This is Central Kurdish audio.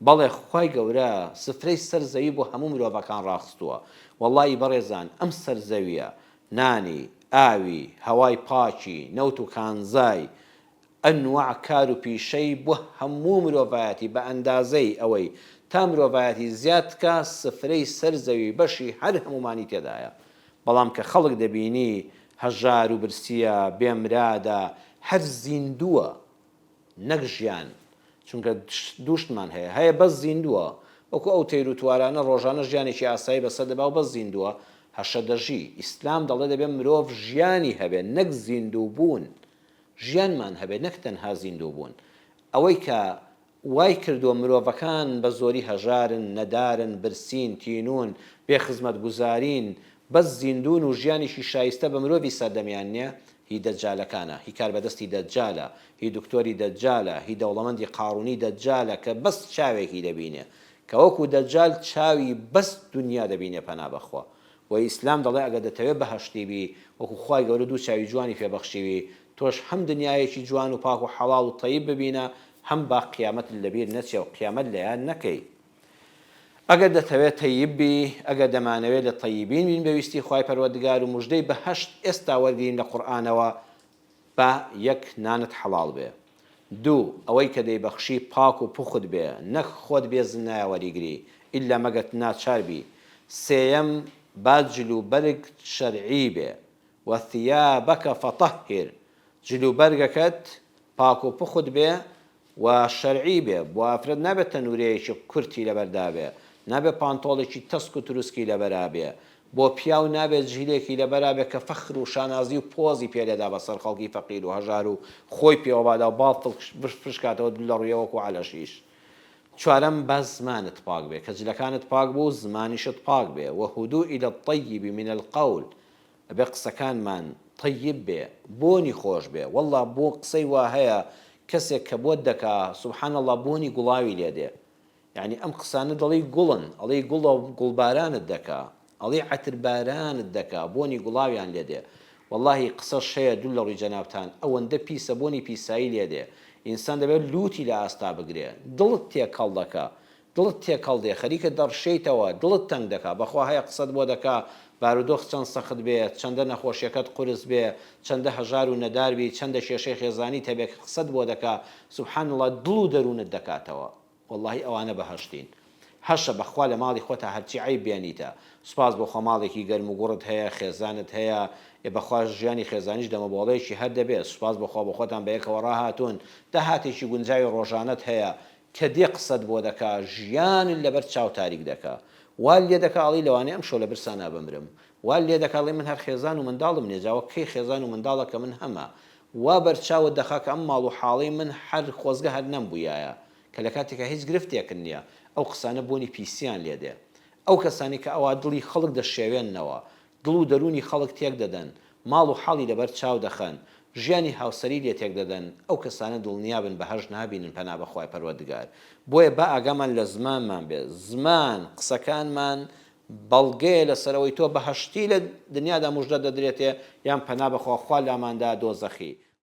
بەڵێ خوای گەورە سفرەی سەر زەوی بۆ هەموو مرۆڤەکان ڕاخستووە. وەڵڵی بەڕێزان ئەم سەر زەویە نانی، ئاوی، هەوای پاکی، نەوت و کانزای، ئەنواع کار و پیشەی بۆ هەموو مرۆڤایەتی بە ئەندازەی ئەوەی تا مرۆڤایەتی زیاد بکە سفرەی سەر زەوی بەشی هەر هەمومانی تێدایە. بەڵام کە خەڵک دەبینی هەژار و برسیە بێمرادە هەر زیندووە نەک ژیان، چونکە دووشتمان هەیە بەس زیندووە، وەکو ئەو تەیر و توارانە ڕۆژانە ژیانێکی ئاسایی بەسەر دەبا و بەس زیندووە هەشە دەژی. ئیسلام دەڵێ دەبێت مرۆڤ ژیانی هەبێت نەک زیندوو بوون، ژیانمان هەبێت نەک تەنها زیندوو بوون. ئەوەی کە وای کردووە مرۆڤەکان بە زۆری هەژارن، نەدارن، برسین، تینون، بێخزمەت گوزارین، بەس زیندون و ژیانێکی شایستە بە مرۆڤی سەردەمیان نییە، هی دەجالەکانە، هی کاربەدەستی دەجالە، هی دکتۆری دەجالە، هی دەوڵەمەندی قاڕوونی دەجالە کە بەس چاوێکی دەبینێ، کە وەکو دەجال چاوی بەس دنیا دەبینێ پەنا بەخوا. و ئیسلام دەڵێ ئەگە دەتەوێت بەهەشتی بی وەکو خوای گەورە دوو چاوی جوانی پێبەخشیوی، تۆش هەم دنیایەکی جوان و پاک و حەڵاڵ و تەیب ببینە، هەم با قیامەت لەبیر نەچێ و قیامەت لەیان نەکەی. ئەگەر دەتەوێت تەیبی، ئەگەر دەمانەوێت لە تەیبین بین بەویستی خوای پەروەردگار و موژدەی بەهەشت ئێستا وەرگین لە قورئانەوە، بە یەک نانت حەڵاڵ بێ، دوو ئەوەی کە دەیبەخشی پاک و پوخت بێ نەک خۆت بێ زنایە وەریگری ئیلا مەگەت ناچاربی، سێیەم با جلوبەرگ شەرعی بێ وەثیابەکە فەطەهر، جلوبەرگەکەت پاک و پوخت بێ و شەرعی بێ، بۆ ئافرەت نابێت تەنورەیەکی کورتی لەبەردا بێ، نابێت پانتۆڵێکی تەسک و تروسکی لەبەرا بێ، بۆ پیاو نابێت ژیلێکی لەبەرا بێ کە فەخر و شانازی و پۆزی پێدەدا بەسەر خەڵکی فەقیر و هەژار و خۆی پێوەبادا و باڵتڵ فشکاتەوە لە ڕوویەوەکو عەلەشیش. چوارەم با زمانت پاک بێ، کە جلەکانت پاک بوو زمانیشت پاک بێ، وەهودوء إلى الطیب من القول، ئەبێ قسەکانمان طیب بێ، بۆنی خۆش بێ. وەڵڵا بۆ قسەی وا هەیە کەسێک کە بۆت دەکا سوبحان الله بۆنی گوڵاوی لێدێ، یعنی ئەم قسانە دەڵی گوڵن، ئەڵێ گوڵە گوڵبارانت دەکا، ئەڵێ عەتربارانت دەکا، بۆنی گوڵاویان لێدێ. وەڵڵاهی قسەش هەیە دوو لە ڕووی جەنابتان ئەوەندە پیسە بۆنی پیسایی لێدێ، ئینسان دەبێت لوتی لە ئاستا بگرێ، دڵت تێکەڵ دەکا، دڵت تێکەڵ دێ، خەریکە دەڕشەیتەوە، دڵت تەنگ دەکا، بەخوا هەیە قسەت بۆ دەکا بارودۆخ چەند سەخت بێ، چەندە نەخۆشیەکەت قورس بێ، چەندە هەژار و نەداربی، چەندە کێشەی خێزانی تەبێ قسەت بۆ دەکا، سوبحان الله دڵ و دەروونت دەکاتەوە. وەڵڵاهی ئەوانە بەهەشتین. هەشە بەخوا لە ماڵی خۆتە هەرچی عیب بێنیتە، سوپاس بۆ خۆ ماڵێکی گەرم و گوڕت هەیە، خێزانت هەیە، بەخوا ژیانی خێزانیش دەمەبۆڵەیەکی هەر دەبێت، سوپاس بۆخوا بە خۆتان بە یەکەوە ڕاهاتوون، داهاتێکی گونجاوی ڕۆژانەت هەیە کە دێ قسەت بۆ دەکا، ژیانت لەبەر چاو تاریک دەکا، وا لێ دەکا ئەڵی لەوانەیە ئەم شەو لە برسانە بمرم، وا لێ دەکاڵی من هەر خێزان و منداڵم نێجاوە کەی خێزان و منداڵە کە من هەمە، وا بەرچاوت دەخا کە ئەم ماڵ و حاڵی من هەر خۆزگە هەر نەمبوویایە، کە لە کاتێکە هیچ گرفتێکن نییە، ئەو قسانە بۆنی پیسیان لێدێ. ئەو کەسانی کە ئەوە دڵی خەڵک دەشێوێننەوە، دڵ و دەرونی خەڵک تێک دەدەن، ماڵ و حاڵی لەبەر چاو دەخەن، ژیانی هاوسەری لێ تێک دەدەن، ئەو کەسانە دڵنیابن بەهەژ نابینن پەنا بەخوای پەروەردگار. بۆیە با ئاگامان لە زمانمان بێ، زمان قسەکانمان بەڵگەیە لەسەرەوەی تۆ بەهەشتی لە دنیادا موژدە دەدرێتێ یان پەنا بەخوا خوا لاماندا دۆزەخی.